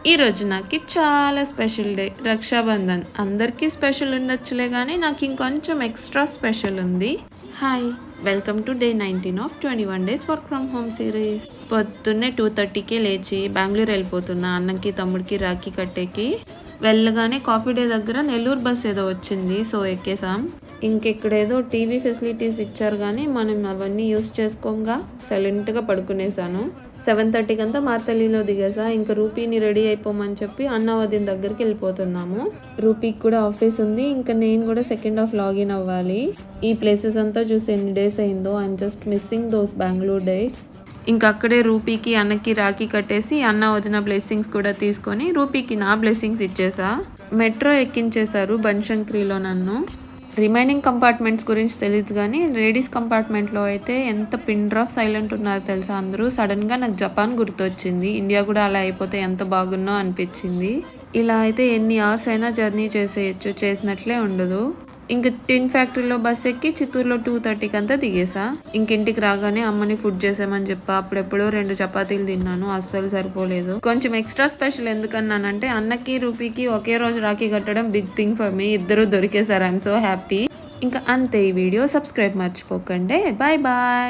ఈరోజు నాకు చాలా స్పెషల్ డే రక్షాబంధన్. అందరికీ స్పెషల్ ఉండొచ్చులే కానీ నాకు ఇంకొంచెం ఎక్స్ట్రా స్పెషల్ ఉంది. Hi, welcome to day 19 of 21 days work from home series. పొద్దున్నే 2:30కే లేచి బెంగళూరు వెళ్ళిపోతున్నా అన్నకి తమ్ముడికి రాఖీ కట్టేకి. వెళ్ళగానే కాఫీ డే దగ్గర నెల్లూరు బస్ ఏదో వచ్చింది, సో ఎక్కేసాం. ఇంకెక్కడేదో టీవీ ఫెసిలిటీస్ ఇచ్చారు కానీ మనం అవన్నీ యూస్ చేసుకోగా సైలెంట్గా పడుకునేసాను. 7:30కి అంతా మార్తల్లిలో దిగేసా. ఇంకా రూపీని రెడీ అయిపోమని చెప్పి అన్న వదిన దగ్గరికి వెళ్ళిపోతున్నాము. రూపీకి కూడా ఆఫీస్ ఉంది, ఇంకా నేను కూడా సెకండ్ హాఫ్ లాగిన్ అవ్వాలి. ఈ ప్లేసెస్ అంతా చూసి ఎన్ని డేస్ అయిందో, I'm just missing those Bengaluru days. ఇంకా అక్కడే రూపీకి అన్నకి రాఖీ కట్టేసి అన్న వదిన బ్లెస్సింగ్స్ కూడా తీసుకొని రూపీకి నా బ్లెస్సింగ్స్ ఇచ్చేసా. మెట్రో ఎక్కించేశారు బన్శంకరిలో నన్ను. రిమైనింగ్ కంపార్ట్మెంట్స్ గురించి తెలియదు కానీ లేడీస్ కంపార్ట్మెంట్లో అయితే ఎంత పిన్ డ్రాప్ సైలెంట్ ఉన్నారో తెలుసా అందరూ. సడన్గా నాకు జపాన్ గుర్తొచ్చింది. ఇండియా కూడా అలా అయిపోతే ఎంత బాగున్నో అనిపించింది. ఇలా అయితే ఎన్ని అవర్స్ అయినా జర్నీ చేసేయచ్చు, చేసినట్లే ఉండదు. ఇంక టిన్ ఫ్యాక్టరీలో బస్ ఎక్కి చిత్తూరులో 2:30కి అంతా దిగేసా. ఇంకింటికి రాగానే అమ్మని ఫుడ్ చేసామని చెప్పా. అప్పుడెప్పుడో 2 చపాతీలు తిన్నాను, అస్సలు సరిపోలేదు. కొంచెం ఎక్స్ట్రా స్పెషల్ ఎందుకన్నానంటే అన్నకి రూపీకి ఒకే రోజు రాఖీ కట్టడం బిగ్ థింగ్ ఫర్ మీ. ఇద్దరు దొరికేసారు, ఐఎమ్ సో హ్యాపీ. ఇంకా అంతే ఈ వీడియో. సబ్స్క్రైబ్ మర్చిపోకండి. Bye bye.